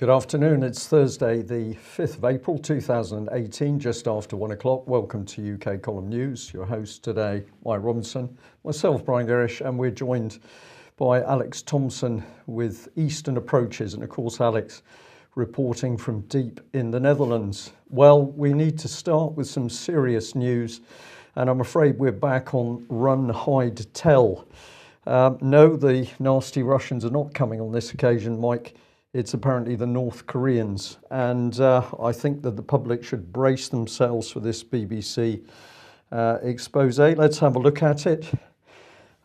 Good afternoon. It's Thursday, the 5th of April 2018, just after 1 o'clock. Welcome to UK Column News. Your host today, Mike Robinson, myself, Brian Gerrish, and we're joined by Alex Thomson with Eastern Approaches. And of course, Alex reporting from deep in the Netherlands. Well, we need to start with some serious news, and I'm afraid we're back on run, hide, tell. No, the nasty Russians are not coming on this occasion, Mike. It's apparently the North Koreans, and I think that the public should brace themselves for this BBC expose. Let's have a look at it.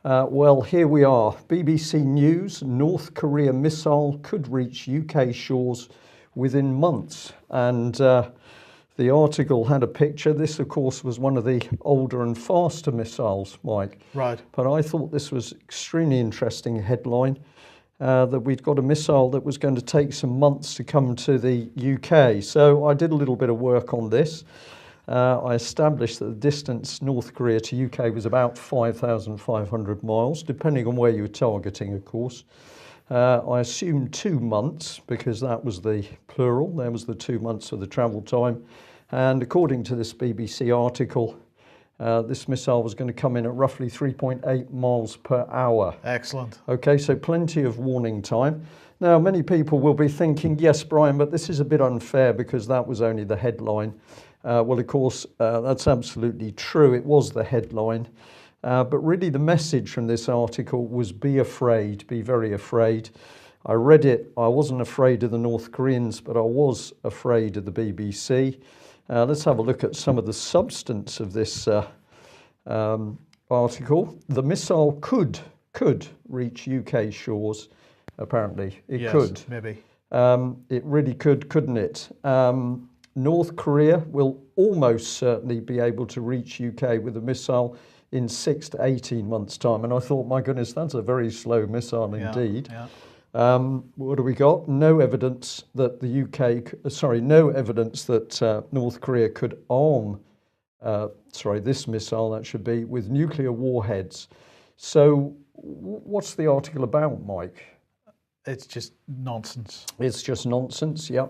Well, here we are. BBC News: North Korea missile could reach UK shores within months. And the article had a picture. This, of course, was one of the older and faster missiles, Mike. Right. But I thought this was extremely interesting headline. That we'd got a missile that was going to take some months to come to the UK. So I did a little bit of work on this. I established that the distance North Korea to UK was about 5,500 miles, depending on where you were targeting, of course. I assumed 2 months because that was the plural. There was the 2 months of the travel time. And according to this BBC article, this missile was going to come in at roughly 3.8 miles per hour. Excellent. Okay, so plenty of warning time. Now, many people will be thinking, yes, Brian, but this is a bit unfair because that was only the headline. Well, of course, that's absolutely true. It was the headline. But really the message from this article was be afraid, be very afraid. I read it. I wasn't afraid of the North Koreans, but I was afraid of the BBC. Let's have a look at some of the substance of this article. The missile could reach UK shores, apparently. It could. Maybe. It really could, couldn't it? North Korea will almost certainly be able to reach UK with a missile in 6 to 18 months' time. And I thought, my goodness, that's a very slow missile indeed. Yeah. What do we got? No evidence that no evidence that North Korea could arm, this missile, that should be, with nuclear warheads. So what's the article about, Mike? It's just nonsense. It's just nonsense, yeah.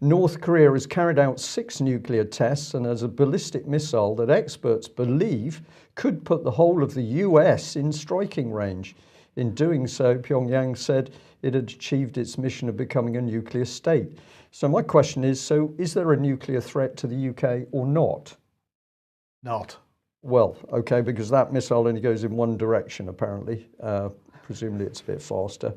North Korea has carried out 6 nuclear tests and has a ballistic missile that experts believe could put the whole of the US in striking range. In doing so, Pyongyang said it had achieved its mission of becoming a nuclear state. So my question is, so is there a nuclear threat to the UK or not? Not. Well, okay, because that missile only goes in one direction, apparently. Presumably it's a bit faster.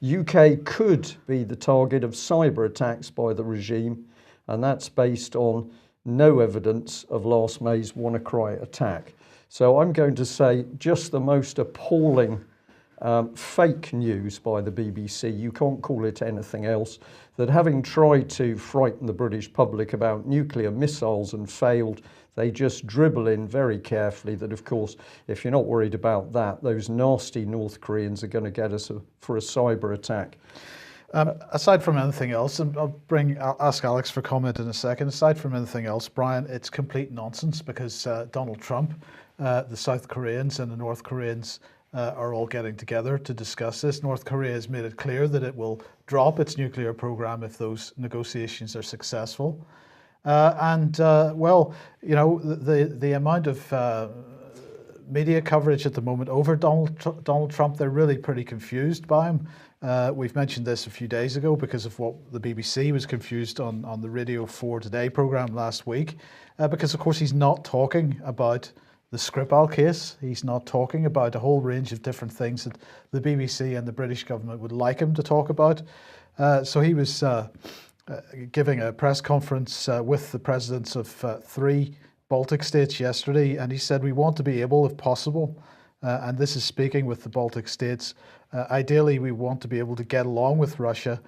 UK could be the target of cyber attacks by the regime, and that's based on no evidence of last May's WannaCry attack. So I'm going to say just the most appalling fake news by the BBC, you can't call it anything else, that having tried to frighten the British public about nuclear missiles and failed, they just dribble in very carefully that, of course, if you're not worried about that, those nasty North Koreans are going to get us for a cyber attack. Aside from anything else, and I'll ask Alex for comment in a second, aside from anything else, Brian, it's complete nonsense because Donald Trump, the South Koreans and the North Koreans are all getting together to discuss this. North Korea has made it clear that it will drop its nuclear program if those negotiations are successful. Well, you know, the amount of media coverage at the moment over Donald Trump, they're really pretty confused by him. We've mentioned this a few days ago because of what the BBC was confused on the Radio 4 Today programme last week, because of course he's not talking about the Skripal case. He's not talking about a whole range of different things that the BBC and the British government would like him to talk about. So he was giving a press conference with the presidents of 3 Baltic states yesterday, and he said, we want to be able, if possible, and this is speaking with the Baltic states, ideally we want to be able to get along with Russia.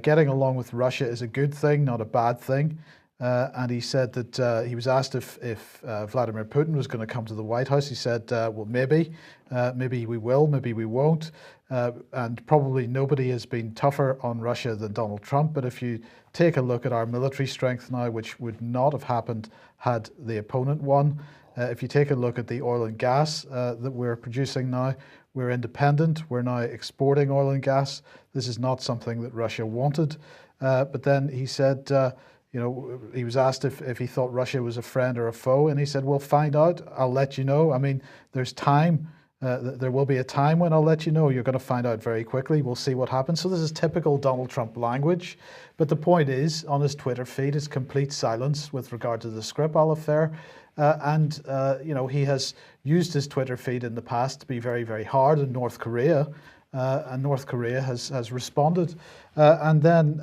Getting along with Russia is a good thing, not a bad thing. And he said that he was asked if Vladimir Putin was going to come to the White House. He said, well, maybe we will, maybe we won't. And probably nobody has been tougher on Russia than Donald Trump. But if you take a look at our military strength now, which would not have happened had the opponent won, if you take a look at the oil and gas that we're producing now, we're independent. We're now exporting oil and gas. This is not something that Russia wanted. But then he said, he was asked if he thought Russia was a friend or a foe, and he said, "We'll find out. I'll let you know." I mean, there's time. There will be a time when I'll let you know. You're going to find out very quickly. We'll see what happens. So this is typical Donald Trump language. But the point is, on his Twitter feed is complete silence with regard to the Skripal affair. He has used his Twitter feed in the past to be very, very hard on North Korea. And North Korea has responded. And then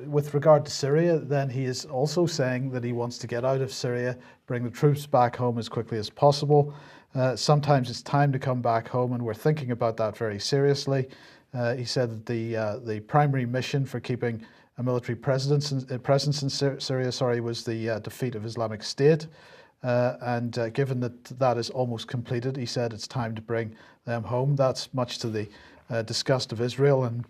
with regard to Syria, then he is also saying that he wants to get out of Syria, bring the troops back home as quickly as possible. Sometimes it's time to come back home, and we're thinking about that very seriously. He said that the primary mission for keeping a military presence in Syria, was the defeat of Islamic State. Given that is almost completed, he said it's time to bring them home. That's much to the disgust of Israel and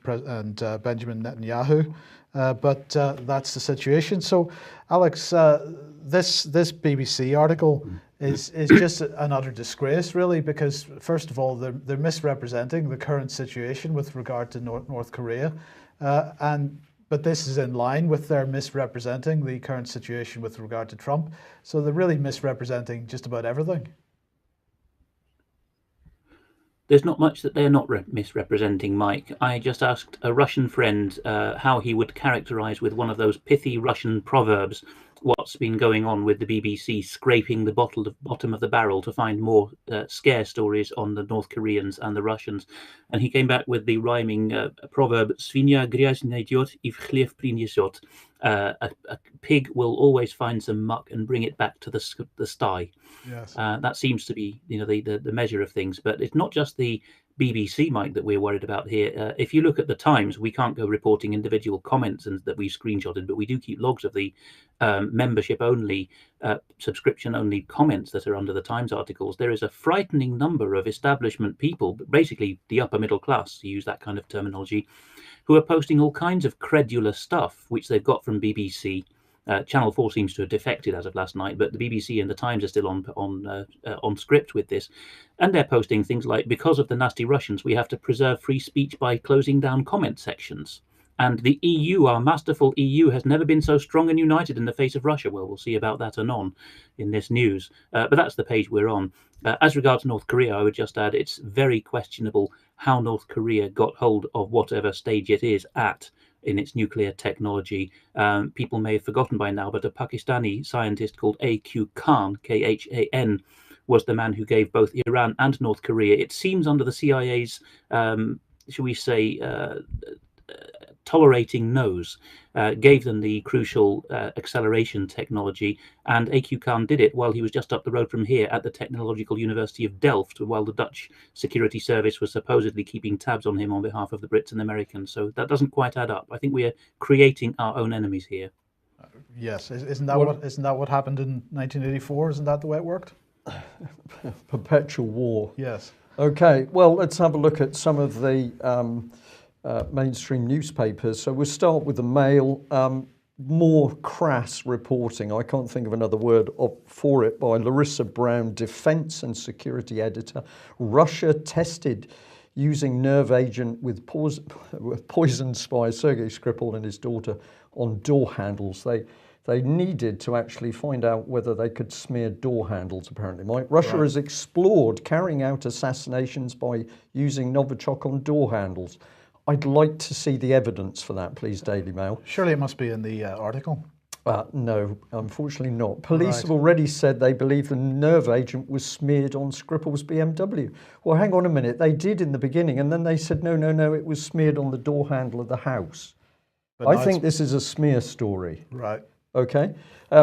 Benjamin Netanyahu. But that's the situation. So, Alex, this BBC article is just an utter disgrace, really, because first of all, they're misrepresenting the current situation with regard to North Korea, but this is in line with their misrepresenting the current situation with regard to Trump. So they're really misrepresenting just about everything. There's not much that they're not misrepresenting, Mike. I just asked a Russian friend how he would characterize with one of those pithy Russian proverbs what's been going on with the BBC scraping the bottom of the barrel to find more scare stories on the North Koreans and the Russians. And he came back with the rhyming proverb, "Svinya gryaz найдет и в хлев принесет." A pig will always find some muck and bring it back to the sty. Yes. That seems to be, the measure of things. But it's not just the BBC, Mike, that we're worried about here. If you look at the Times, we can't go reporting individual comments that we screenshotted, but we do keep logs of the membership-only, subscription-only comments that are under the Times articles. There is a frightening number of establishment people, basically the upper middle class, to use that kind of terminology, who are posting all kinds of credulous stuff, which they've got from BBC. Channel 4 seems to have defected as of last night, but the BBC and the Times are still on script with this. And they're posting things like, because of the nasty Russians, we have to preserve free speech by closing down comment sections. And the EU, our masterful EU, has never been so strong and united in the face of Russia. Well, we'll see about that anon in this news. But that's the page we're on. As regards North Korea, I would just add it's very questionable how North Korea got hold of whatever stage it is at in its nuclear technology. People may have forgotten by now, but a Pakistani scientist called A.Q. Khan, Khan, was the man who gave both Iran and North Korea, it seems under the CIA's, shall we say, tolerating nose, gave them the crucial acceleration technology, and A.Q. Khan did it while he was just up the road from here at the Technological University of Delft, while the Dutch security service was supposedly keeping tabs on him on behalf of the Brits and Americans. So that doesn't quite add up. I think we are creating our own enemies here. Yes, isn't that what happened in 1984? Isn't that the way it worked? Perpetual war. Yes. Okay, well, let's have a look at some of the mainstream newspapers. So we'll start with the Mail. More crass reporting, I can't think of another word for it, by Larissa Brown, Defense and Security Editor. Russia tested using nerve agent with poison spy Sergei Skripal and his daughter on door handles. They needed to actually find out whether they could smear door handles, apparently. Mike, Russia has explored carrying out assassinations by using Novichok on door handles. I'd like to see the evidence for that, please, Daily Mail. Surely it must be in the article. No, unfortunately not. Police have already said they believe the nerve agent was smeared on Skripal's BMW. Well, hang on a minute. They did in the beginning, and then they said, no, it was smeared on the door handle of the house. But I think this is a smear story. Right. Okay.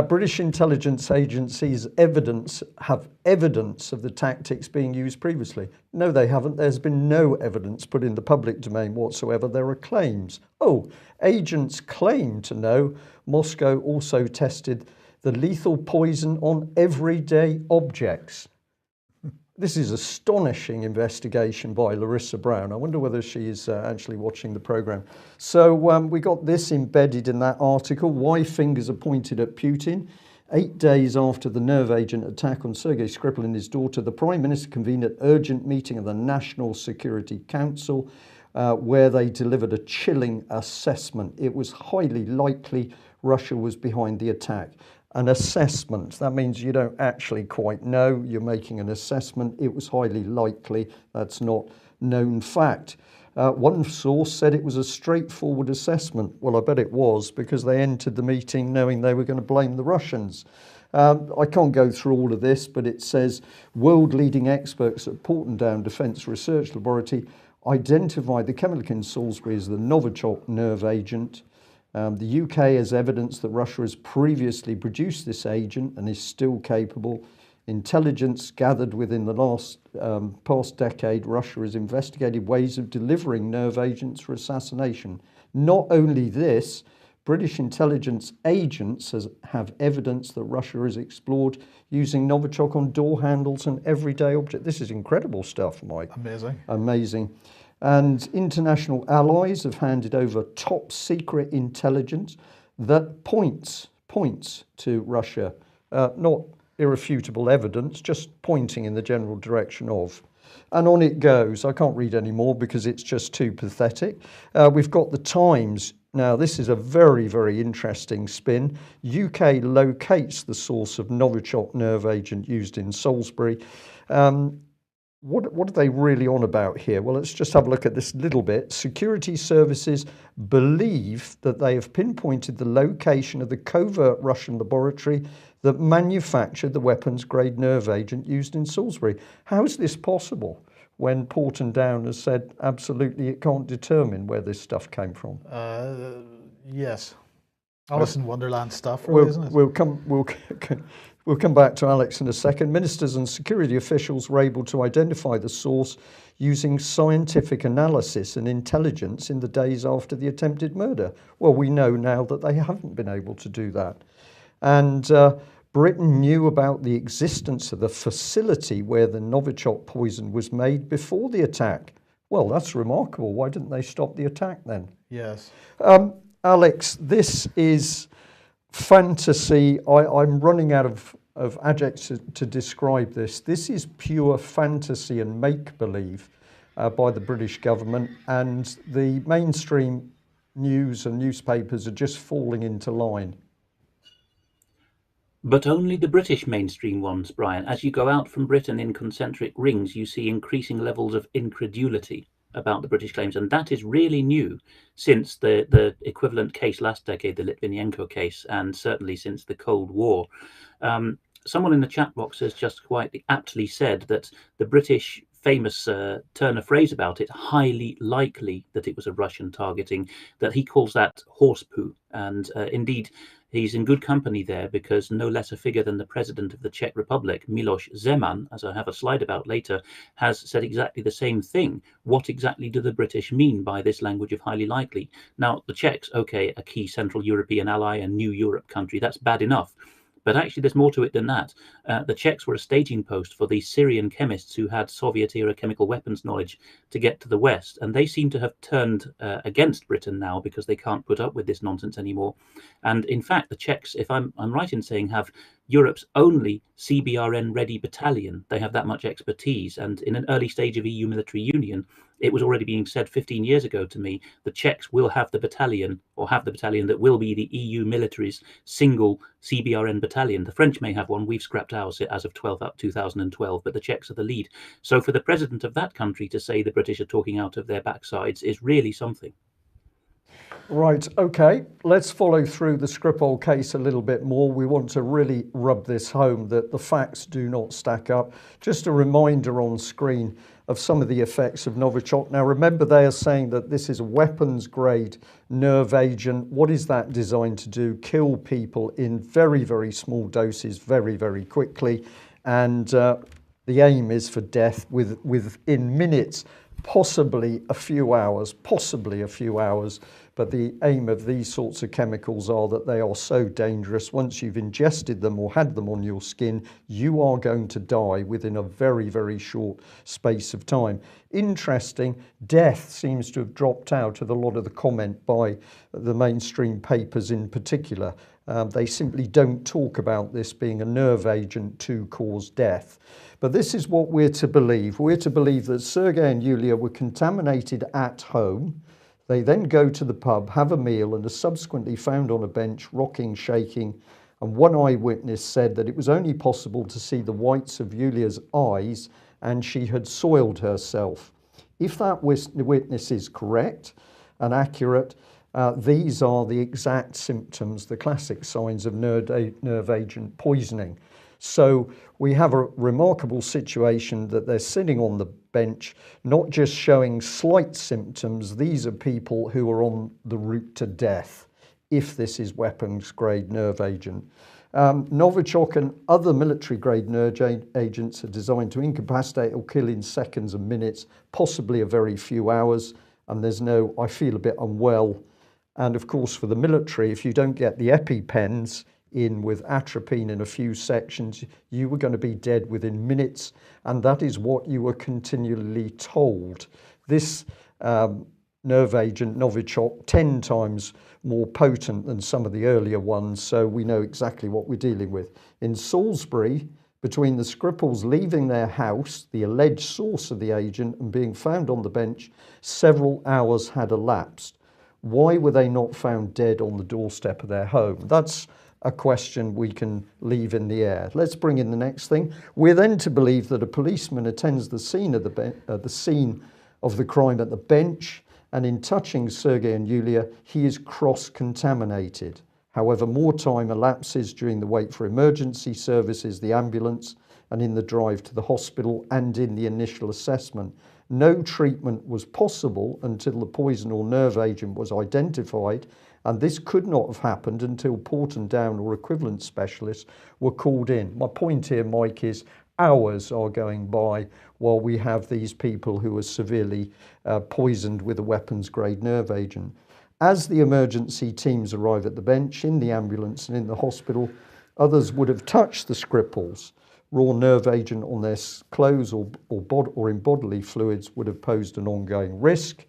British intelligence agencies have evidence of the tactics being used previously. No, they haven't. There's been no evidence put in the public domain whatsoever. There are claims. Oh, agents claim to know Moscow also tested the lethal poison on everyday objects. This is astonishing investigation by Larissa Brown. I wonder whether she is actually watching the programme. So we got this embedded in that article. Why fingers are pointed at Putin. 8 days after the nerve agent attack on Sergei Skripal and his daughter, the Prime Minister convened an urgent meeting of the National Security Council. where they delivered a chilling assessment. It was highly likely Russia was behind the attack. An assessment, that means you don't actually quite know, you're making an assessment. It was highly likely, that's not known fact. One source said it was a straightforward assessment. Well, I bet it was, because they entered the meeting knowing they were going to blame the Russians. I can't go through all of this, but it says world-leading experts at Portendown Defence Research Laboratory identified the chemical in Salisbury as the Novichok nerve agent. The UK has evidence that Russia has previously produced this agent and is still capable. Intelligence gathered within the past decade, Russia has investigated ways of delivering nerve agents for assassination. Not only this, British intelligence agents have evidence that Russia has explored using Novichok on door handles and everyday objects. This is incredible stuff, Mike. Amazing. Amazing. And international allies have handed over top secret intelligence that points to Russia, not irrefutable evidence, just pointing in the general direction of. And on it goes. I can't read any more because it's just too pathetic. We've got the Times. Now, this is a very, very interesting spin. UK locates the source of Novichok nerve agent used in Salisbury. What are they really on about here? Well, let's just have a look at this little bit. Security services believe that they have pinpointed the location of the covert Russian laboratory that manufactured the weapons-grade nerve agent used in Salisbury. How is this possible when Portendown has said absolutely it can't determine where this stuff came from? Yes. Alice in Wonderland stuff, really, isn't it? We'll come back to Alex in a second. Ministers and security officials were able to identify the source using scientific analysis and intelligence in the days after the attempted murder. Well, we know now that they haven't been able to do that. And Britain knew about the existence of the facility where the Novichok poison was made before the attack. Well, that's remarkable. Why didn't they stop the attack then? Yes. Alex, this is fantasy. I'm running out of adjectives to describe this. This is pure fantasy and make-believe by the British government, and the mainstream news and newspapers are just falling into line. But only the British mainstream ones, Brian. As you go out from Britain in concentric rings, you see increasing levels of incredulity about the British claims, and that is really new since the equivalent case last decade, the Litvinenko case, and certainly since the Cold War. Someone in the chat box has just quite aptly said that the British famous turn of phrase about it, highly likely that it was a Russian targeting, that he calls that horse poo. And indeed, he's in good company there, because no less a figure than the president of the Czech Republic, Miloš Zeman, as I have a slide about later, has said exactly the same thing. What exactly do the British mean by this language of highly likely? Now, the Czechs, okay, a key Central European ally, a new Europe country, that's bad enough. But actually, there's more to it than that. The Czechs were a staging post for the Syrian chemists who had Soviet-era chemical weapons knowledge to get to the West. And they seem to have turned against Britain now because they can't put up with this nonsense anymore. And in fact, the Czechs, if I'm right in saying, have Europe's only CBRN-ready battalion. They have that much expertise. And in an early stage of EU military union, it was already being said 15 years ago to me, the Czechs will have the battalion, or have the battalion that will be the EU military's single CBRN battalion. The French may have one. We've scrapped ours as of 2012, but the Czechs are the lead. So for the president of that country to say the British are talking out of their backsides is really something. Right, okay, let's follow through the Skripal case a little bit more. We want to really rub this home that the facts do not stack up. Just a reminder on screen of some of the effects of Novichok. Now remember, they are saying that this is a weapons grade nerve agent. What is that designed to do? Kill people in very, very small doses very, very quickly. And the aim is for death within minutes, possibly a few hours, But the aim of these sorts of chemicals are that they are so dangerous. Once you've ingested them or had them on your skin, you are going to die within a very, very short space of time. Interesting, death seems to have dropped out of a lot of the comment by the mainstream papers in particular. They simply don't talk about this being a nerve agent to cause death. But this is what we're to believe. We're to believe that Sergei and Yulia were contaminated at home. They then go to the pub, have a meal, and are subsequently found on a bench, rocking, shaking. And one eyewitness said that it was only possible to see the whites of Yulia's eyes, and she had soiled herself. If that witness is correct and accurate, these are the exact symptoms, the classic signs of nerve agent poisoning. So we have a remarkable situation that they're sitting on the bench, not just showing slight symptoms. These are people who are on the route to death, if this is weapons-grade nerve agent. Novichok and other military-grade nerve agents are designed to incapacitate or kill in seconds and minutes, possibly a very few hours, and there's no, I feel a bit unwell. And of course, for the military, if you don't get the EpiPens in with atropine in a few sections, you were going to be dead within minutes, and that is what you were continually told. This nerve agent, Novichok, 10 times more potent than some of the earlier ones, so we know exactly what we're dealing with. In Salisbury, between the Skripals leaving their house, the alleged source of the agent, and being found on the bench, several hours had elapsed. Why were they not found dead on the doorstep of their home? That's a question we can leave in the air. Let's bring in the next thing. We're then to believe that a policeman attends the scene of the crime at the bench, and in touching Sergei and Yulia, he is cross-contaminated. However, more time elapses during the wait for emergency services, the ambulance, and in the drive to the hospital, and in the initial assessment. No treatment was possible until the poison or nerve agent was identified, and this could not have happened until Porton Down or equivalent specialists were called in. My point here, Mike, is hours are going by while we have these people who are severely poisoned with a weapons-grade nerve agent. As the emergency teams arrive at the bench, in the ambulance and in the hospital, others would have touched the Skripals. Raw nerve agent on their clothes or in bodily fluids would have posed an ongoing risk.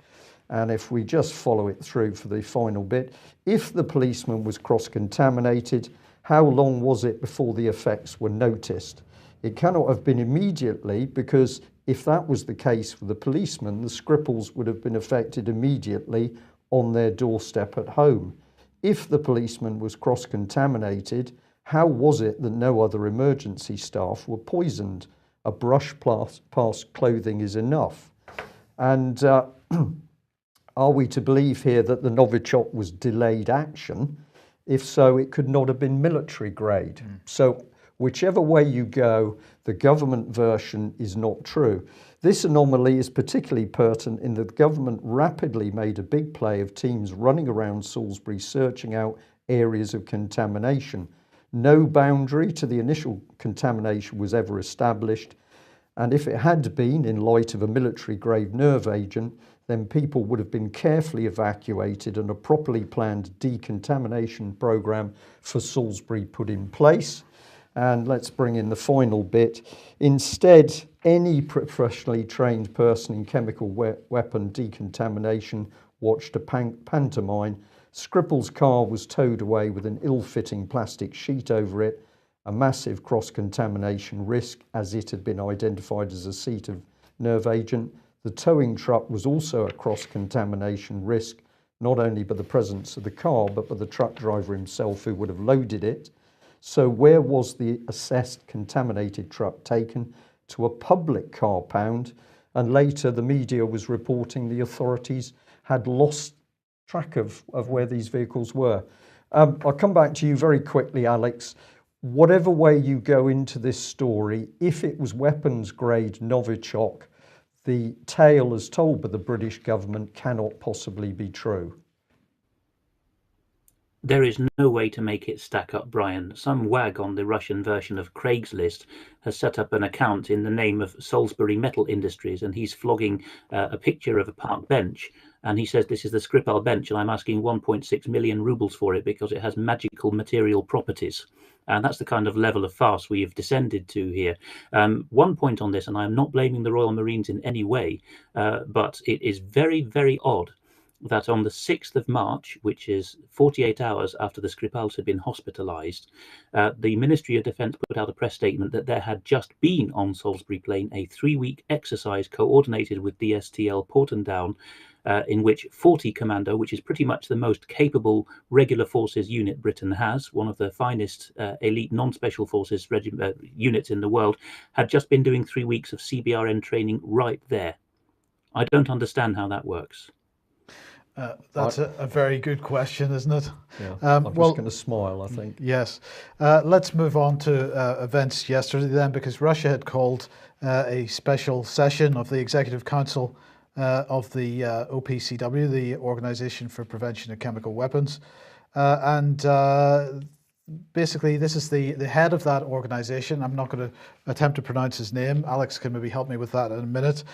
And if we just follow it through for the final bit, if the policeman was cross-contaminated, how long was it before the effects were noticed? It cannot have been immediately, because if that was the case for the policeman, the Skripals would have been affected immediately on their doorstep at home. If the policeman was cross-contaminated, how was it that no other emergency staff were poisoned? A brush past clothing is enough. And are we to believe here that the Novichok was delayed action? If so, it could not have been military grade. So whichever way you go, the government version is not true. This anomaly is particularly pertinent in that the government rapidly made a big play of teams running around Salisbury searching out areas of contamination. No boundary to the initial contamination was ever established, and if it had been in light of a military-grade nerve agent, then people would have been carefully evacuated and a properly planned decontamination program for Salisbury put in place. And let's bring in the final bit. Instead, any professionally trained person in chemical weapon decontamination watched a pantomime. Skripal's car was towed away with an ill-fitting plastic sheet over it, a massive cross-contamination risk as it had been identified as a seat of nerve agent. The towing truck was also a cross-contamination risk, not only by the presence of the car, but by the truck driver himself who would have loaded it. So where was the assessed contaminated truck taken? To a public car pound, and later the media was reporting the authorities had lost track of where these vehicles were. I'll come back to you very quickly, Alex. Whatever way you go into this story, if it was weapons grade Novichok, the tale as told by the British government cannot possibly be true. There is no way to make it stack up, Brian. Some wag on the Russian version of Craigslist has set up an account in the name of Salisbury Metal Industries, and he's flogging a picture of a park bench. And he says this is the Skripal bench, and I'm asking 1.6 million rubles for it because it has magical material properties. And that's the kind of level of farce we have descended to here. One point on this, and I'm not blaming the Royal Marines in any way, but it is very, very odd that on the 6th of March, which is 48 hours after the Skripals had been hospitalised, the Ministry of Defence put out a press statement that there had just been on Salisbury Plain a 3-week exercise coordinated with DSTL Portendown, in which 40 Commando, which is pretty much the most capable regular forces unit Britain has, one of the finest elite non-special forces units in the world, had just been doing 3 weeks of CBRN training right there. I don't understand how that works. That's a very good question, isn't it? Yeah, I'm just going to smile, I think. Yes. Let's move on to events yesterday then, because Russia had called a special session of the Executive Council of the OPCW, the Organization for Prevention of Chemical Weapons. Basically, this is the head of that organization. I'm not going to attempt to pronounce his name. Alex can maybe help me with that in a minute.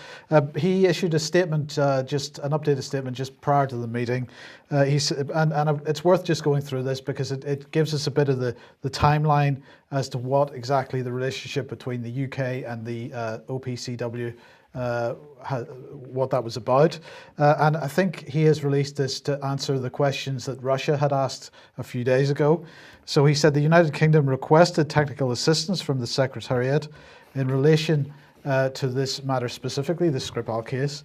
He issued a statement, just an updated statement just prior to the meeting. It's worth just going through this because it gives us a bit of the timeline as to what exactly the relationship between the UK and the OPCW what that was about. And I think he has released this to answer the questions that Russia had asked a few days ago. So he said the United Kingdom requested technical assistance from the Secretariat in relation to this matter specifically, the Skripal case.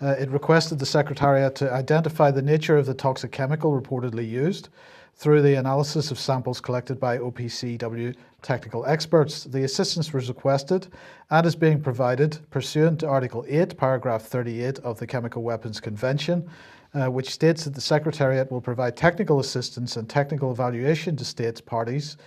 It requested the Secretariat to identify the nature of the toxic chemical reportedly used through the analysis of samples collected by OPCW technical experts. The assistance was requested and is being provided pursuant to Article 8, Paragraph 38 of the Chemical Weapons Convention, which states that the Secretariat will provide technical assistance and technical evaluation to states parties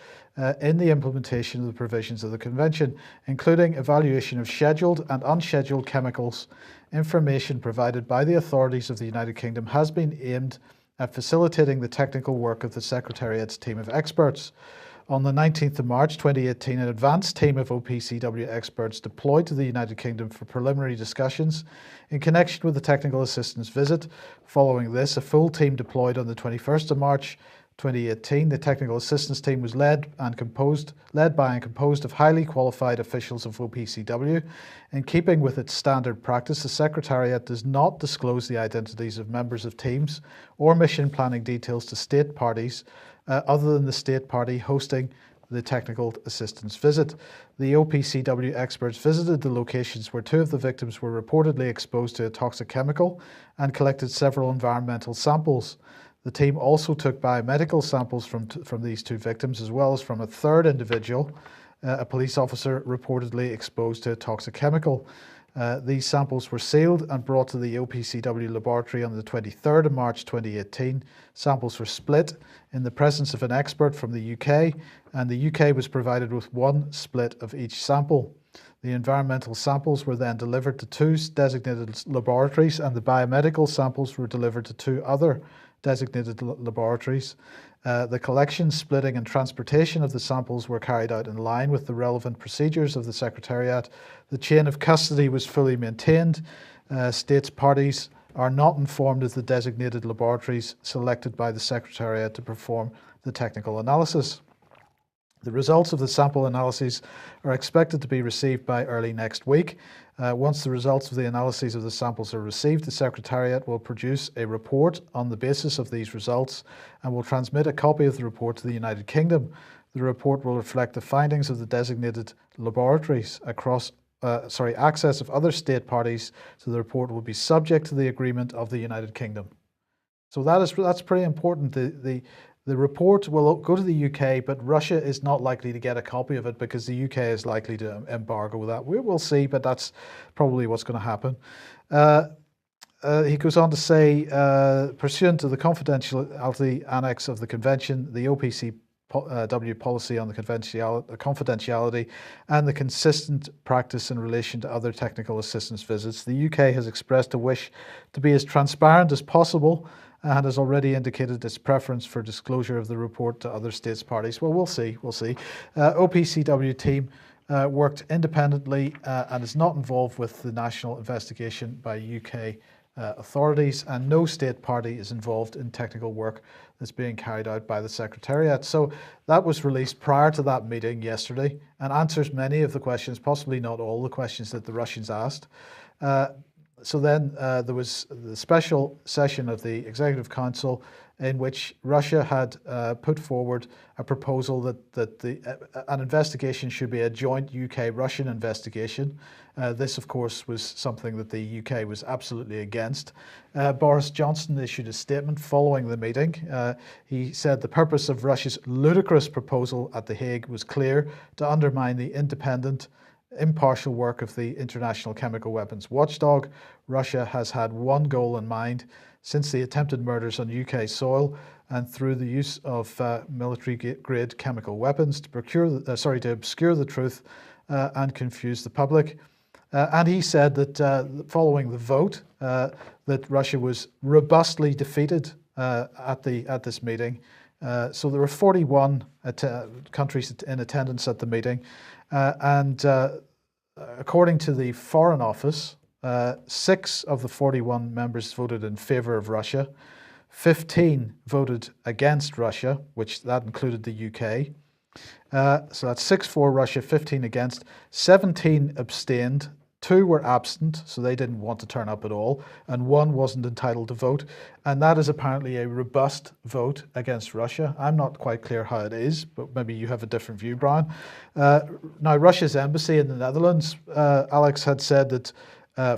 in the implementation of the provisions of the Convention, including evaluation of scheduled and unscheduled chemicals. Information provided by the authorities of the United Kingdom has been aimed at facilitating the technical work of the Secretariat's team of experts. On the 19th of March 2018, an advanced team of OPCW experts deployed to the United Kingdom for preliminary discussions in connection with the technical assistance visit. Following this, a full team deployed on the 21st of March 2018. The technical assistance team was led by and composed of highly qualified officials of OPCW. In keeping with its standard practice, the Secretariat does not disclose the identities of members of teams or mission planning details to state parties other than the state party hosting the technical assistance visit. The OPCW experts visited the locations where 2 of the victims were reportedly exposed to a toxic chemical and collected several environmental samples. The team also took biomedical samples from these 2 victims, as well as from a 3rd individual, a police officer reportedly exposed to a toxic chemical. These samples were sealed and brought to the OPCW laboratory on the 23rd of March 2018. Samples were split in the presence of an expert from the UK, and the UK was provided with 1 split of each sample. The environmental samples were then delivered to 2 designated laboratories, and the biomedical samples were delivered to 2 other designated laboratories. The collection, splitting and transportation of the samples were carried out in line with the relevant procedures of the Secretariat. The chain of custody was fully maintained. States parties are not informed of the designated laboratories selected by the Secretariat to perform the technical analysis. The results of the sample analyses are expected to be received by early next week. Once the results of the analyses of the samples are received, the Secretariat will produce a report on the basis of these results and will transmit a copy of the report to the United Kingdom. The report will reflect the findings of the designated laboratories access of other state parties to the report will be subject to the agreement of the United Kingdom. So that's pretty important. The report will go to the UK, but Russia is not likely to get a copy of it because the UK is likely to embargo that. We'll see, but that's probably what's going to happen. He goes on to say, pursuant to the confidentiality annex of the convention, the OPCW policy on the confidentiality and the consistent practice in relation to other technical assistance visits, the UK has expressed a wish to be as transparent as possible and has already indicated its preference for disclosure of the report to other states parties. Well, we'll see. OPCW team worked independently and is not involved with the national investigation by UK authorities, and no state party is involved in technical work that's being carried out by the Secretariat. So that was released prior to that meeting yesterday and answers many of the questions, possibly not all the questions that the Russians asked. So then there was the special session of the Executive Council in which Russia had put forward a proposal that an investigation should be a joint UK-Russian investigation. This, of course, was something that the UK was absolutely against. Boris Johnson issued a statement following the meeting. He said the purpose of Russia's ludicrous proposal at The Hague was clear: to undermine the independent, impartial work of the International Chemical Weapons Watchdog. Russia has had one goal in mind since the attempted murders on UK soil, and through the use of military-grade chemical weapons to obscure the truth and confuse the public. And he said that following the vote, that Russia was robustly defeated at this meeting. So there were 41 countries in attendance at the meeting, and according to the Foreign Office, 6 of the 41 members voted in favour of Russia, 15 voted against Russia, which that included the UK. So that's 6 for Russia, 15 against, 17 abstained, 2 were absent, so they didn't want to turn up at all, and 1 wasn't entitled to vote. And that is apparently a robust vote against Russia. I'm not quite clear how it is, but maybe you have a different view, Brian. Now, Russia's embassy in the Netherlands, Alex, had said that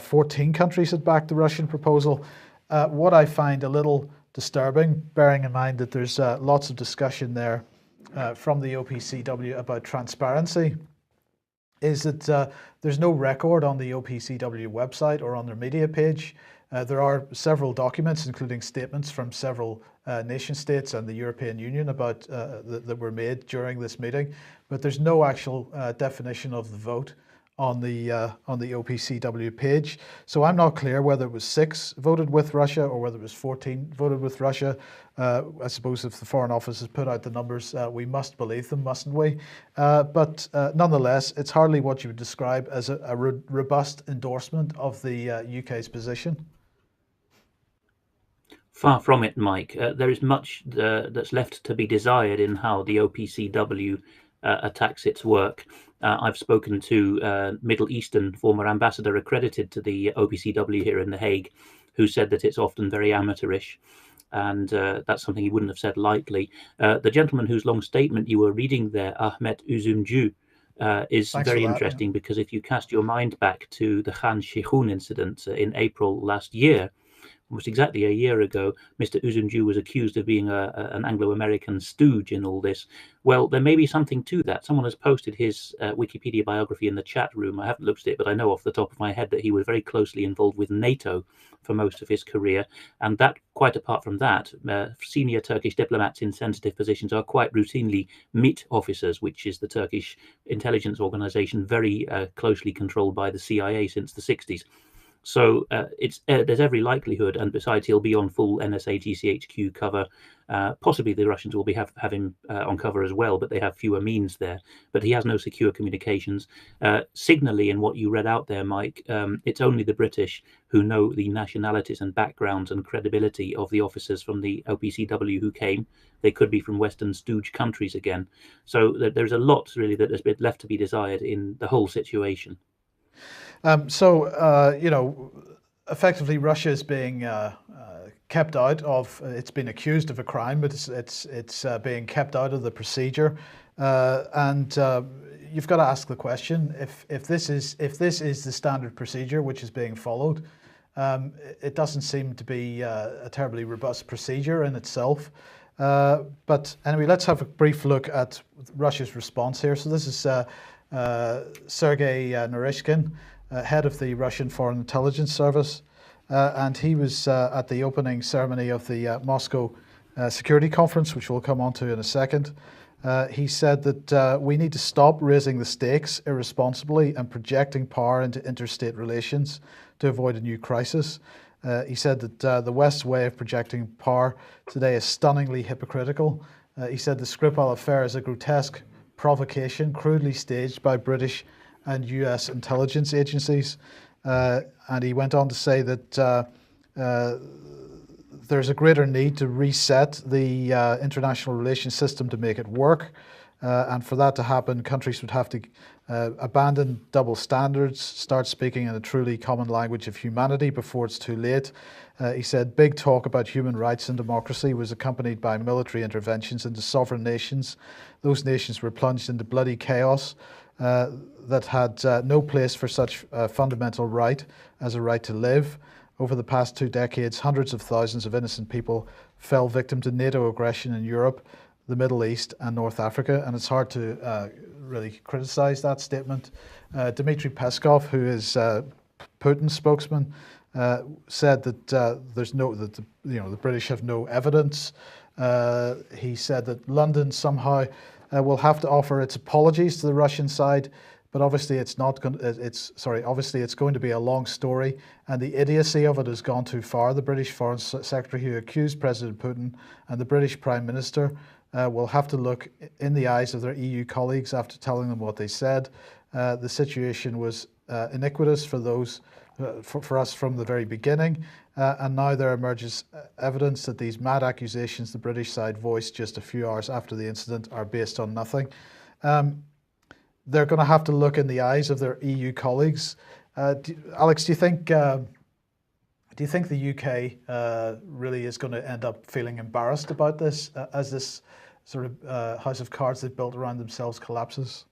14 countries had backed the Russian proposal. What I find a little disturbing, bearing in mind that there's lots of discussion there from the OPCW about transparency, is that there's no record on the OPCW website or on their media page. There are several documents, including statements from several nation states and the European Union about that were made during this meeting, but there's no actual definition of the vote on the OPCW page. So I'm not clear whether it was 6 voted with Russia or whether it was 14 voted with Russia. I suppose if the Foreign Office has put out the numbers, we must believe them, mustn't we? But nonetheless, it's hardly what you would describe as a robust endorsement of the UK's position. Far from it, Mike. There is much that's left to be desired in how the OPCW attacks its work. I've spoken to Middle Eastern former ambassador accredited to the OPCW here in The Hague, who said that it's often very amateurish, and that's something he wouldn't have said lightly. The gentleman whose long statement you were reading there, Ahmet Üzümcü, is very interesting, because if you cast your mind back to the Khan Sheikhun incident in April last year, almost exactly a year ago, Mr. Üzümcü was accused of being an Anglo-American stooge in all this. Well, there may be something to that. Someone has posted his Wikipedia biography in the chat room. I haven't looked at it, but I know off the top of my head that he was very closely involved with NATO for most of his career. And that, quite apart from that, senior Turkish diplomats in sensitive positions are quite routinely MIT officers, which is the Turkish intelligence organization, very closely controlled by the CIA since the 60s. So there's every likelihood, and besides, he'll be on full NSA GCHQ cover. Possibly the Russians will have him on cover as well, but they have fewer means there. But he has no secure communications. Signally, in what you read out there, Mike, it's only the British who know the nationalities and backgrounds and credibility of the officers from the OPCW who came. They could be from Western stooge countries again. So there's a lot really that has been left to be desired in the whole situation. Effectively, Russia is being kept out of. It's been accused of a crime, but it's being kept out of the procedure. And you've got to ask the question: if this is the standard procedure which is being followed, it doesn't seem to be a terribly robust procedure in itself. But anyway, let's have a brief look at Russia's response here. So this is Sergei Naryshkin, head of the Russian Foreign Intelligence Service, and he was at the opening ceremony of the Moscow Security Conference, which we'll come on to in a second. He said that we need to stop raising the stakes irresponsibly and projecting power into interstate relations to avoid a new crisis. He said that the West's way of projecting power today is stunningly hypocritical. He said the Skripal affair is a grotesque provocation crudely staged by British and US intelligence agencies. And he went on to say that there's a greater need to reset the international relations system to make it work. And for that to happen, countries would have to abandon double standards, start speaking in a truly common language of humanity before it's too late. He said big talk about human rights and democracy was accompanied by military interventions into sovereign nations. Those nations were plunged into bloody chaos that had no place for such a fundamental right as a right to live. Over the past 2 decades, hundreds of thousands of innocent people fell victim to NATO aggression in Europe, the Middle East and North Africa, and it's hard to really criticize that statement. Dmitry Peskov, who is Putin's spokesman, said that the British have no evidence. He said that London somehow will have to offer its apologies to the Russian side, but obviously it's going to be a long story, and the idiocy of it has gone too far. The British Foreign Secretary, who accused President Putin, and the British Prime Minister will have to look in the eyes of their EU colleagues after telling them what they said. The situation was iniquitous for us from the very beginning, and now there emerges evidence that these mad accusations the British side voiced just a few hours after the incident are based on nothing. They're going to have to look in the eyes of their EU colleagues. Alex, do you think the UK really is going to end up feeling embarrassed about this as this sort of house of cards they've built around themselves collapses?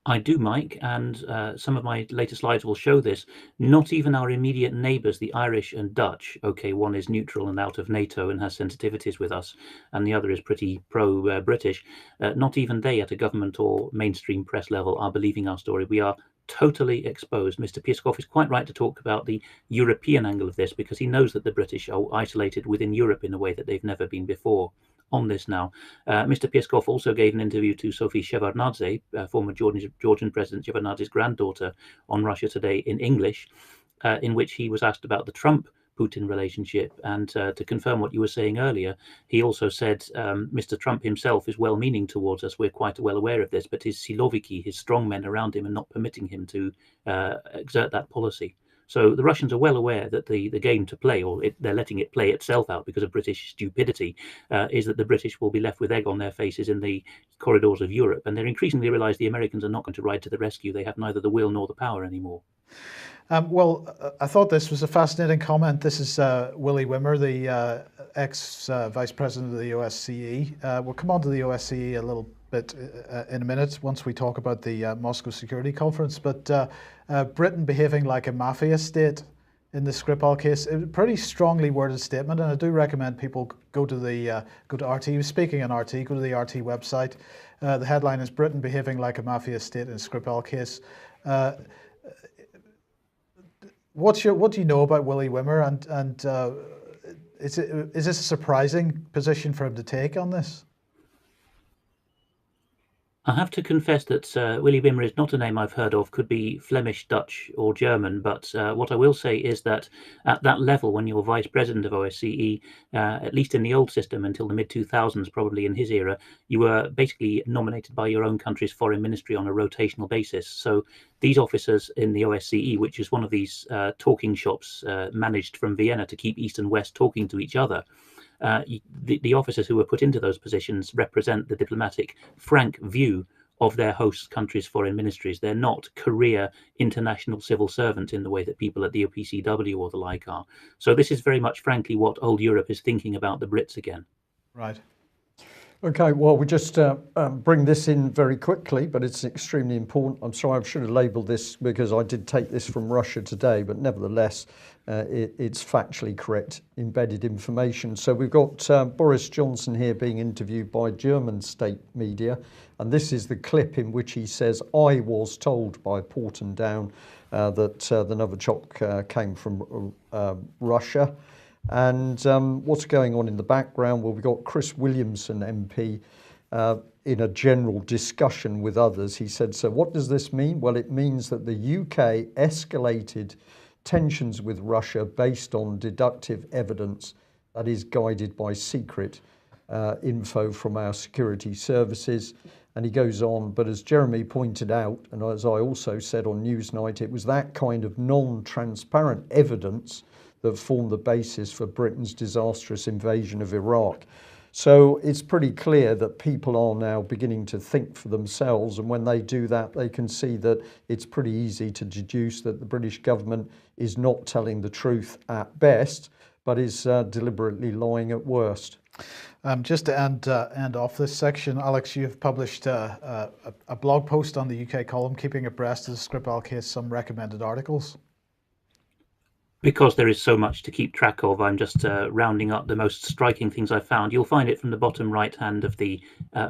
I do, Mike, and some of my later slides will show this. Not even our immediate neighbours, the Irish and Dutch, okay, one is neutral and out of NATO and has sensitivities with us, and the other is pretty pro-British. Not even they at a government or mainstream press level are believing our story. We are totally exposed. Mr. Peskov is quite right to talk about the European angle of this, because he knows that the British are isolated within Europe in a way that they've never been before. On this now, Mr. Peskov also gave an interview to Sophie Shevardnadze, former Georgian President Shevardnadze's granddaughter, on Russia Today in English, in which he was asked about the Trump-Putin relationship. And to confirm what you were saying earlier, he also said Mr. Trump himself is well-meaning towards us. We're quite well aware of this, but his siloviki, his strongmen around him, are not permitting him to exert that policy. So the Russians are well aware that the game to play, or they're letting it play itself out because of British stupidity, is that the British will be left with egg on their faces in the corridors of Europe. And they're increasingly realised the Americans are not going to ride to the rescue. They have neither the will nor the power anymore. Well, I thought this was a fascinating comment. This is Willie Wimmer, the ex-Vice President of the OSCE. We'll come on to the OSCE a little bit in a minute once we talk about the Moscow Security Conference. But Britain behaving like a mafia state in the Skripal case, a pretty strongly worded statement, and I do recommend people go to RT. He was speaking on RT. Go to the RT website. The headline is "Britain behaving like a mafia state in the Skripal case." What do you know about Willie Wimmer, and is this a surprising position for him to take on this? I have to confess that Willie Wimmer is not a name I've heard of. Could be Flemish, Dutch or German, but what I will say is that at that level, when you're vice president of OSCE, at least in the old system until the mid-2000s, probably in his era, you were basically nominated by your own country's foreign ministry on a rotational basis. So these officers in the OSCE, which is one of these talking shops managed from Vienna to keep East and West talking to each other, the officers who were put into those positions represent the diplomatic, frank view of their host countries' foreign ministries. They're not career international civil servants in the way that people at the OPCW or the like are. So this is very much, frankly, what old Europe is thinking about the Brits again. Right. Okay, well, we just bring this in very quickly, but it's extremely important. I'm sorry, I should have labelled this because I did take this from Russia Today, but nevertheless, it's factually correct, embedded information. So we've got Boris Johnson here being interviewed by German state media, and this is the clip in which he says, "I was told by Porton Down that the Novichok came from Russia." And what's going on in the background? Well, we've got Chris Williamson MP in a general discussion with others. He said, so what does this mean? Well, it means that the UK escalated tensions with Russia based on deductive evidence that is guided by secret info from our security services. And he goes on, but as Jeremy pointed out, and as I also said on Newsnight, it was that kind of non-transparent evidence that formed the basis for Britain's disastrous invasion of Iraq. So it's pretty clear that people are now beginning to think for themselves, and when they do that, they can see that it's pretty easy to deduce that the British government is not telling the truth at best, but is deliberately lying at worst. Just to end off this section, Alex, you've published a blog post on the UK column, keeping abreast of the Skripal case, some recommended articles. Because there is so much to keep track of, I'm just rounding up the most striking things I found. You'll find it from the bottom right hand of the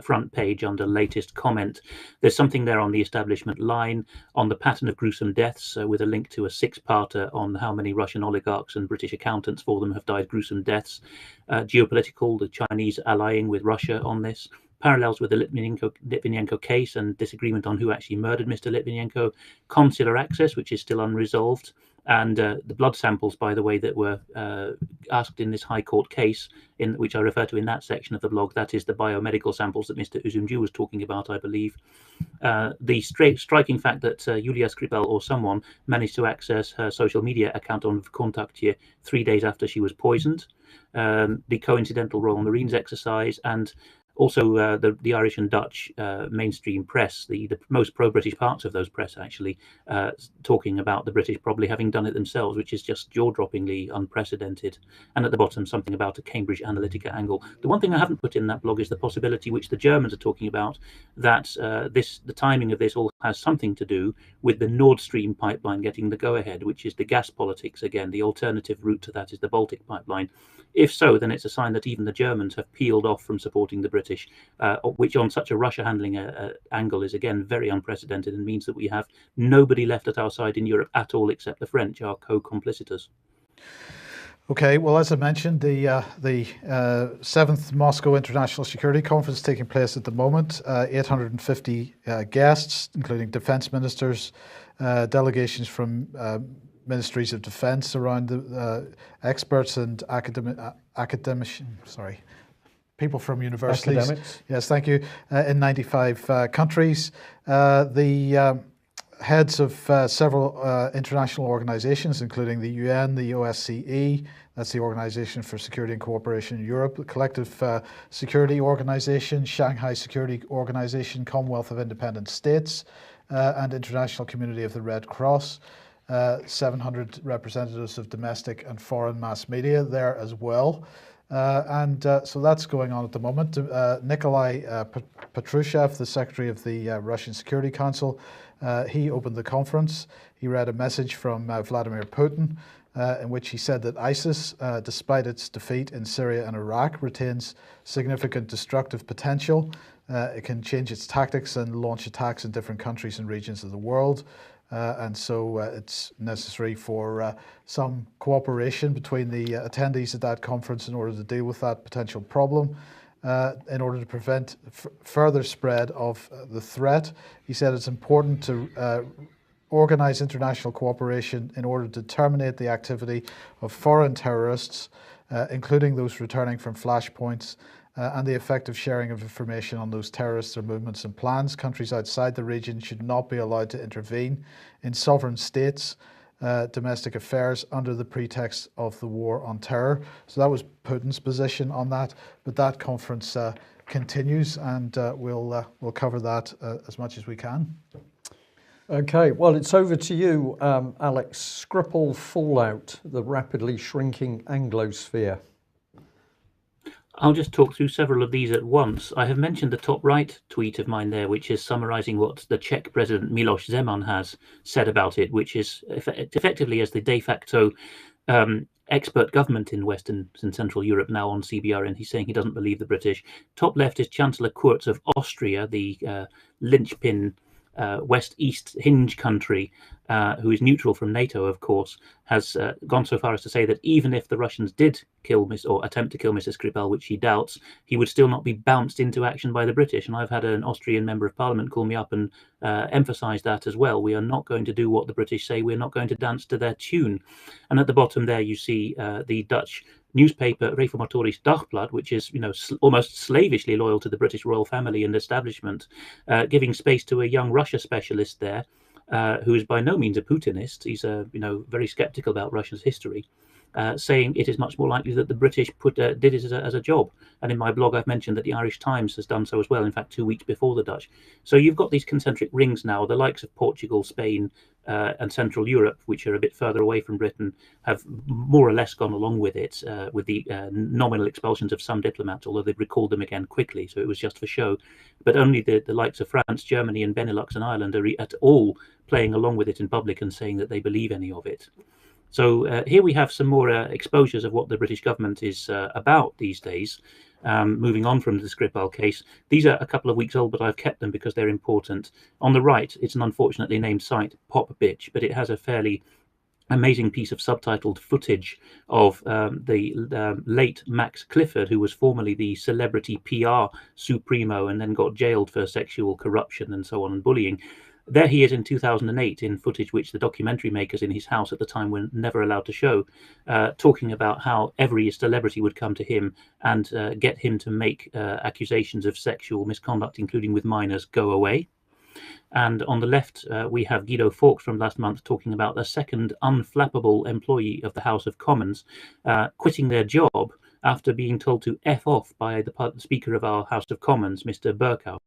front page under latest comment. There's something there on the establishment line, on the pattern of gruesome deaths, with a link to a 6-parter on how many Russian oligarchs and British accountants for them have died gruesome deaths. Geopolitical, the Chinese allying with Russia on this. Parallels with the Litvinenko case and disagreement on who actually murdered Mr. Litvinenko. Consular access, which is still unresolved. And the blood samples, by the way, that were asked in this High Court case, in which I refer to in that section of the blog, that is the biomedical samples that Mr. Uzumju was talking about, I believe. The striking fact that Yulia Skripal or someone managed to access her social media account on Vkontakte 3 days after she was poisoned. The coincidental Royal Marines exercise, and also the Irish and Dutch mainstream press, the most pro-British parts of those press actually, talking about the British probably having done it themselves, which is just jaw-droppingly unprecedented. And at the bottom, something about a Cambridge Analytica angle. The one thing I haven't put in that blog is the possibility, which the Germans are talking about, that the timing of this all has something to do with the Nord Stream pipeline getting the go-ahead, which is the gas politics again. The alternative route to that is the Baltic pipeline. If so, then it's a sign that even the Germans have peeled off from supporting the British, which on such a Russia handling angle is again very unprecedented and means that we have nobody left at our side in Europe at all except the French, our co-complicitors. Okay, well, as I mentioned, the 7th Moscow International Security Conference taking place at the moment, 850 guests, including defense ministers, delegations from ministries of defense around the experts and people from universities. Academics. Yes, thank you. In 95 countries. The heads of several international organizations, including the UN, the OSCE, that's the Organization for Security and Cooperation in Europe, the Collective Security Organization, Shanghai Security Organization, Commonwealth of Independent States, and International Community of the Red Cross. 700 representatives of domestic and foreign mass media there as well. So that's going on at the moment. Nikolai Patrushev, the Secretary of the Russian Security Council, he opened the conference. He read a message from Vladimir Putin in which he said that ISIS, despite its defeat in Syria and Iraq, retains significant destructive potential. It can change its tactics and launch attacks in different countries and regions of the world. And so it's necessary for some cooperation between the attendees at that conference in order to deal with that potential problem, in order to prevent further spread of the threat. He said it's important to organize international cooperation in order to terminate the activity of foreign terrorists, including those returning from flashpoints, and the effective sharing of information on those terrorists, their movements and plans. Countries outside the region should not be allowed to intervene in sovereign states' domestic affairs under the pretext of the war on terror. So that was Putin's position on that. But that conference continues, and we'll cover that as much as we can. Okay, well, it's over to you, Alex. Skripal fallout, the rapidly shrinking Anglosphere. I'll just talk through several of these at once. I have mentioned the top right tweet of mine there, which is summarizing what the Czech President Miloš Zeman has said about it, which is effectively as the de facto expert government in Western and Central Europe now on CBRN. He's saying he doesn't believe the British. Top left is Chancellor Kurz of Austria, the linchpin West-East hinge country, who is neutral from NATO, of course, has gone so far as to say that even if the Russians did kill or attempt to kill Mr. Skripal, which he doubts, he would still not be bounced into action by the British. And I've had an Austrian member of parliament call me up and emphasise that as well. We are not going to do what the British say. We're not going to dance to their tune. And at the bottom there, you see the Dutch newspaper Reformatorisch Dagblad, which is, almost slavishly loyal to the British royal family and establishment, giving space to a young Russia specialist there, who is by no means a Putinist. He's very skeptical about Russia's history, saying it is much more likely that the British did it as a job. And in my blog, I've mentioned that the Irish Times has done so as well, in fact, 2 weeks before the Dutch. So you've got these concentric rings now. The likes of Portugal, Spain, and Central Europe, which are a bit further away from Britain, have more or less gone along with it, with the nominal expulsions of some diplomats, although they've recalled them again quickly, so it was just for show. But only the likes of France, Germany, and Benelux and Ireland are at all playing along with it in public and saying that they believe any of it. So here we have some more exposures of what the British government is about these days. Moving on from the Skripal case, these are a couple of weeks old, but I've kept them because they're important. On the right, it's an unfortunately named site, Pop Bitch, but it has a fairly amazing piece of subtitled footage of the late Max Clifford, who was formerly the celebrity PR supremo and then got jailed for sexual corruption and so on and bullying. There he is in 2008 in footage which the documentary makers in his house at the time were never allowed to show, talking about how every celebrity would come to him and get him to make accusations of sexual misconduct, including with minors, go away. And on the left, we have Guido Fawkes from last month talking about the second unflappable employee of the House of Commons quitting their job after being told to F off by the Speaker of our House of Commons, Mr. Bercow.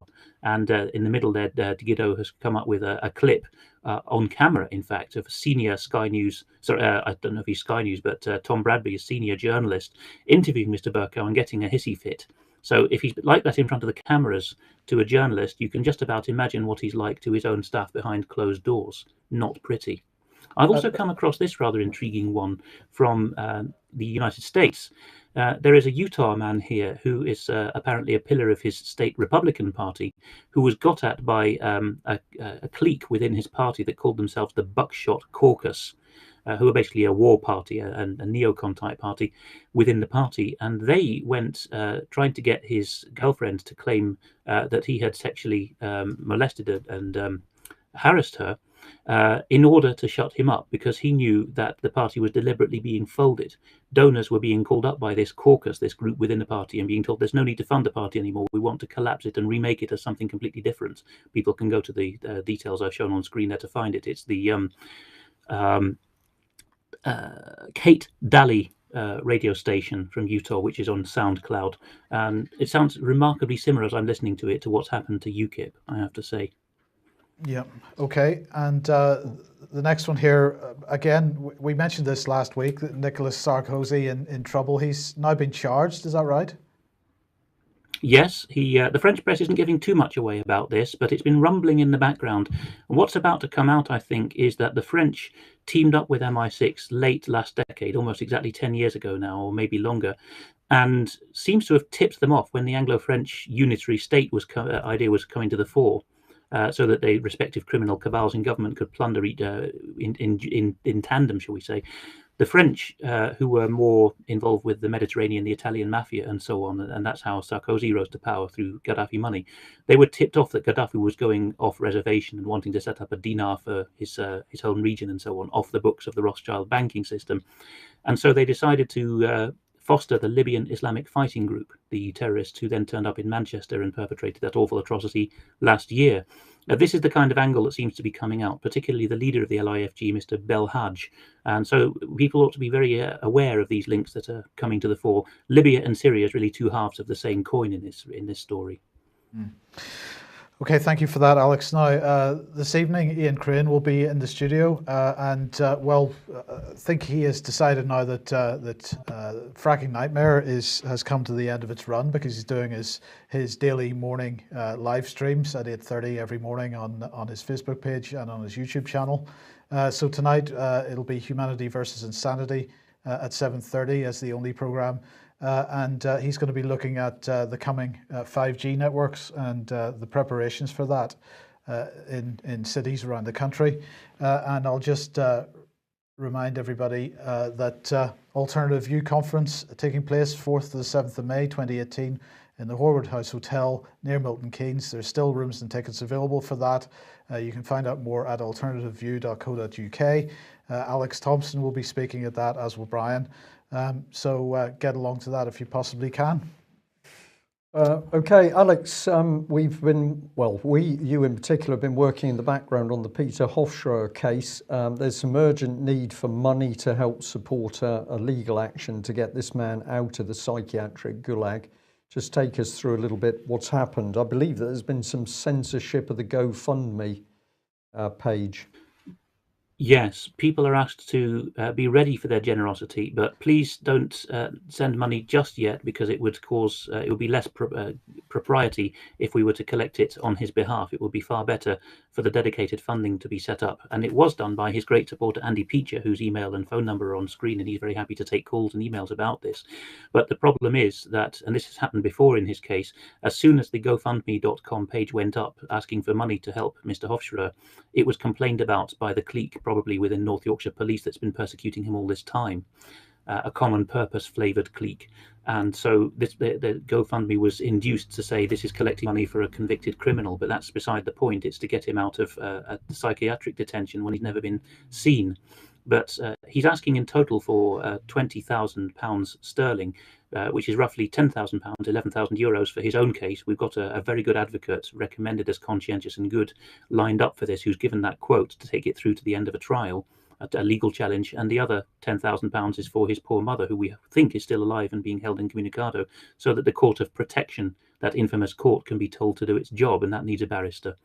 And in the middle there, Guido has come up with a clip on camera, in fact, of a senior Sky News, I don't know if he's Sky News, but Tom Bradby, a senior journalist, interviewing Mr. Bercow and getting a hissy fit. So if he's like that in front of the cameras to a journalist, you can just about imagine what he's like to his own staff behind closed doors. Not pretty. I've also come across this rather intriguing one from the United States. There is a Utah man here who is apparently a pillar of his state Republican Party, who was got at by a clique within his party that called themselves the Buckshot Caucus, who are basically a war party, a neocon type party within the party. And they went trying to get his girlfriend to claim that he had sexually molested and harassed her in order to shut him up, because he knew that the party was deliberately being folded. Donors were being called up by this caucus, this group within the party, and being told there's no need to fund the party anymore. We want to collapse it and remake it as something completely different. People can go to the details I've shown on screen there to find it. It's the Kate Daly radio station from Utah, which is on SoundCloud. And it sounds remarkably similar as I'm listening to it to what's happened to UKIP, I have to say. Yeah, okay. And the next one here, again, we mentioned this last week, that Nicolas Sarkozy in trouble. He's now been charged, is that right? Yes, the French press isn't giving too much away about this, but it's been rumbling in the background. And what's about to come out, I think, is that the French teamed up with MI6 late last decade, almost exactly 10 years ago now, or maybe longer, and seems to have tipped them off when the Anglo-French unitary state idea was coming to the fore. So that the respective criminal cabals in government could plunder in tandem, shall we say. The French, who were more involved with the Mediterranean, the Italian mafia, and so on, and that's how Sarkozy rose to power through Gaddafi money. They were tipped off that Gaddafi was going off reservation and wanting to set up a dinar for his own region and so on, off the books of the Rothschild banking system. And so they decided to foster the Libyan Islamic Fighting Group, the terrorists who then turned up in Manchester and perpetrated that awful atrocity last year. This is the kind of angle that seems to be coming out, particularly the leader of the LIFG, Mr. Belhaj. And so people ought to be very aware of these links that are coming to the fore. Libya and Syria is really two halves of the same coin in this story. Mm. Okay, thank you for that, Alex. Now, this evening, Ian Crane will be in the studio, I think he has decided now that Fracking Nightmare has come to the end of its run, because he's doing his daily morning live streams at 8:30 every morning on his Facebook page and on his YouTube channel. So tonight it'll be Humanity versus Insanity at 7:30 as the only program. And he's going to be looking at the coming 5G networks and the preparations for that. in cities around the country. And I'll just remind everybody that Alternative View Conference taking place 4th to the 7th of May 2018 in the Horwood House Hotel near Milton Keynes. There's still rooms and tickets available for that. You can find out more at alternativeview.co.uk. Alex Thomson will be speaking at that, as will Brian. So get along to that if you possibly can. Okay, Alex, we've been, well, you in particular, have been working in the background on the Peter Hofstra case. There's some urgent need for money to help support a legal action to get this man out of the psychiatric gulag. Just take us through a little bit what's happened. I believe that there's been some censorship of the GoFundMe page. Yes, people are asked to be ready for their generosity, but please don't send money just yet, because it would cause, it would be less propriety if we were to collect it on his behalf. It would be far better for the dedicated funding to be set up. And it was done by his great supporter, Andy Peacher, whose email and phone number are on screen, and he's very happy to take calls and emails about this. But the problem is that, and this has happened before in his case, as soon as the GoFundMe.com page went up asking for money to help Mr. Hofstra, it was complained about by the clique, probably within North Yorkshire Police, that's been persecuting him all this time, a common purpose flavoured clique. And so the GoFundMe was induced to say this is collecting money for a convicted criminal, but that's beside the point. It's to get him out of a psychiatric detention when he's never been seen. But he's asking in total for £20,000 sterling, which is roughly £10,000, €11,000 for his own case. We've got a very good advocate, recommended as conscientious and good, lined up for this, who's given that quote to take it through to the end of a trial, a legal challenge. And the other £10,000 is for his poor mother, who we think is still alive and being held incommunicado, so that the court of protection, that infamous court, can be told to do its job, and that needs a barrister.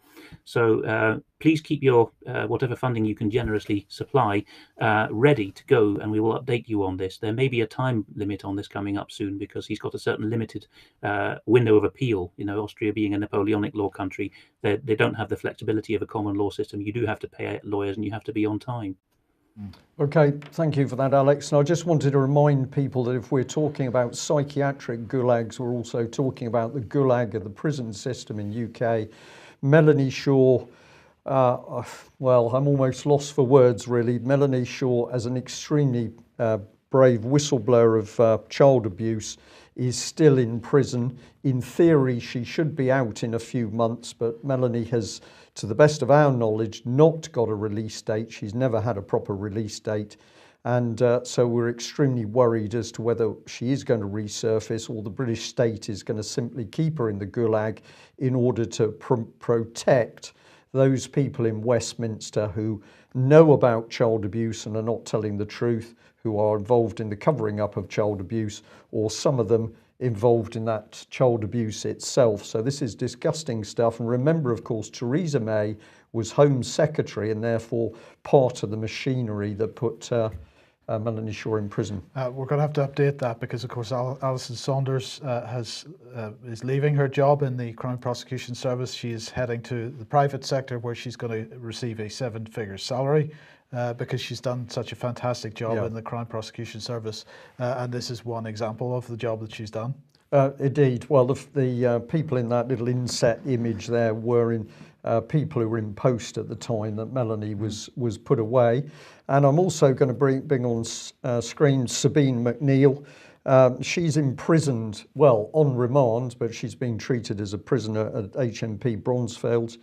So please keep your whatever funding you can generously supply ready to go, and we will update you on this. There may be a time limit on this coming up soon, because he's got a certain limited window of appeal. You know, Austria being a Napoleonic law country, they don't have the flexibility of a common law system. You do have to pay lawyers, and you have to be on time. Okay, thank you for that, Alex. And I just wanted to remind people that if we're talking about psychiatric gulags, we're also talking about the gulag of the prison system in UK. Melanie Shaw, well, I'm almost lost for words, really. Melanie Shaw, as an extremely brave whistleblower of child abuse, is still in prison. In theory, she should be out in a few months, but Melanie has, to the best of our knowledge, not got a release date. She's never had a proper release date. And so we're extremely worried as to whether she is going to resurface, or the British state is going to simply keep her in the gulag in order to protect those people in Westminster who know about child abuse and are not telling the truth, who are involved in the covering up of child abuse, or some of them involved in that child abuse itself. So this is disgusting stuff. And remember, of course, Theresa May was Home Secretary and therefore part of the machinery that put Melanie Shaw in prison. We're going to have to update that, because, of course, Alison Saunders is leaving her job in the Crown Prosecution Service. She is heading to the private sector, where she's going to receive a 7-figure salary, because she's done such a fantastic job in the Crown Prosecution Service. And this is one example of the job that she's done. Indeed. Well, the people in that little inset image there were in people who were in post at the time that Melanie was put away. And I'm also going to bring on screen Sabine McNeill. She's imprisoned, well, on remand, but she's being treated as a prisoner at HMP Bronzefield.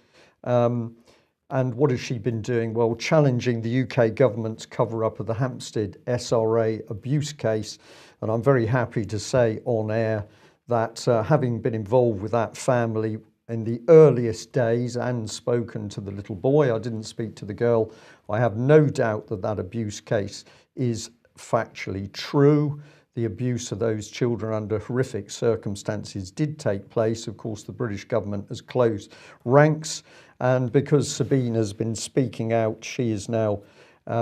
And what has she been doing? Well, challenging the UK government's cover-up of the Hampstead SRA abuse case. And I'm very happy to say on air that having been involved with that family in the earliest days and spoken to the little boy, I didn't speak to the girl, I have no doubt that that abuse case is factually true. The abuse of those children under horrific circumstances did take place. Of course, the British government has closed ranks, and because Sabine has been speaking out, she has now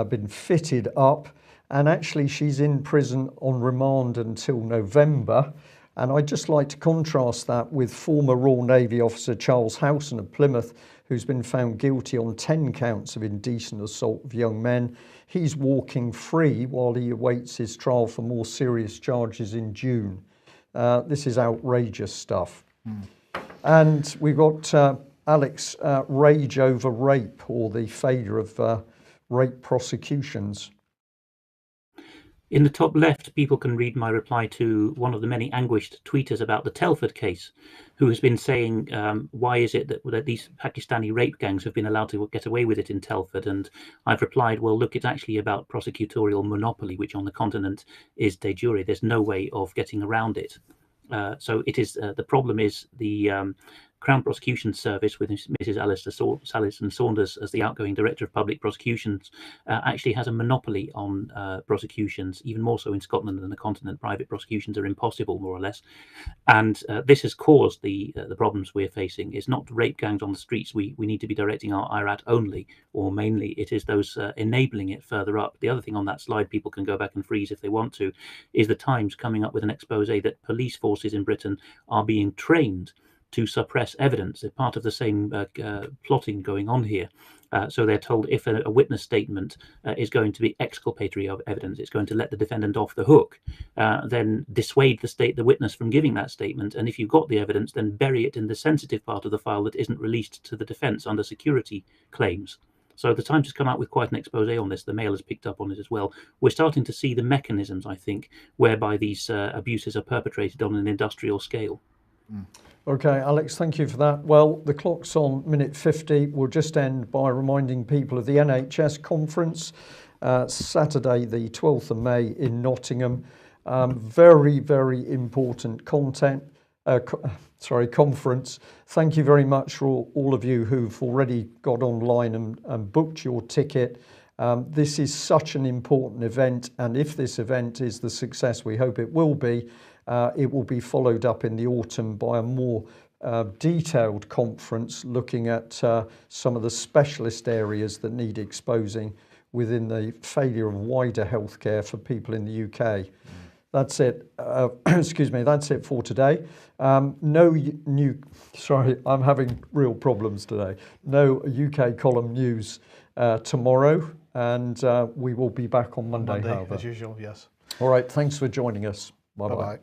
been fitted up, and actually she's in prison on remand until November. And I'd just like to contrast that with former Royal Navy officer Charles Howson of Plymouth, who's been found guilty on 10 counts of indecent assault of young men. He's walking free while he awaits his trial for more serious charges in June. This is outrageous stuff. And we've got Alex, rage over rape or the failure of rape prosecutions. In the top left, people can read my reply to one of the many anguished tweeters about the Telford case, who has been saying, why is it that these Pakistani rape gangs have been allowed to get away with it in Telford? And I've replied, well, look, it's actually about prosecutorial monopoly, which on the continent is de jure. There's no way of getting around it. So it is the problem is the Crown Prosecution Service, with Mrs. Alison Saunders as the outgoing Director of Public Prosecutions, actually has a monopoly on prosecutions, even more so in Scotland than the continent. Private prosecutions are impossible, more or less. And this has caused the problems we're facing. It's not rape gangs on the streets we need to be directing our ire at only, or mainly. It is those enabling it further up. The other thing on that slide, people can go back and freeze if they want to, is the Times coming up with an expose that police forces in Britain are being trained to suppress evidence. They're part of the same plotting going on here. So they're told if a witness statement is going to be exculpatory of evidence, it's going to let the defendant off the hook, then dissuade the witness from giving that statement. And if you've got the evidence, then bury it in the sensitive part of the file that isn't released to the defence under security claims. So the Times has come out with quite an expose on this. The Mail has picked up on it as well. We're starting to see the mechanisms, I think, whereby these abuses are perpetrated on an industrial scale. Okay, Alex, thank you for that. Well, the clock's on minute 50. We'll just end by reminding people of the NHS conference, Saturday the 12th of May in Nottingham. Very, very important conference. Thank you very much for all of you who've already got online and booked your ticket. This is such an important event, and if this event is the success we hope it will be followed up in the autumn by a more detailed conference looking at some of the specialist areas that need exposing within the failure of wider healthcare for people in the UK. That's it. That's it for today. I'm having real problems today. No UK column news tomorrow, and we will be back on Monday, however. As usual, yes. All right, thanks for joining us. Bye-bye. Bye-bye.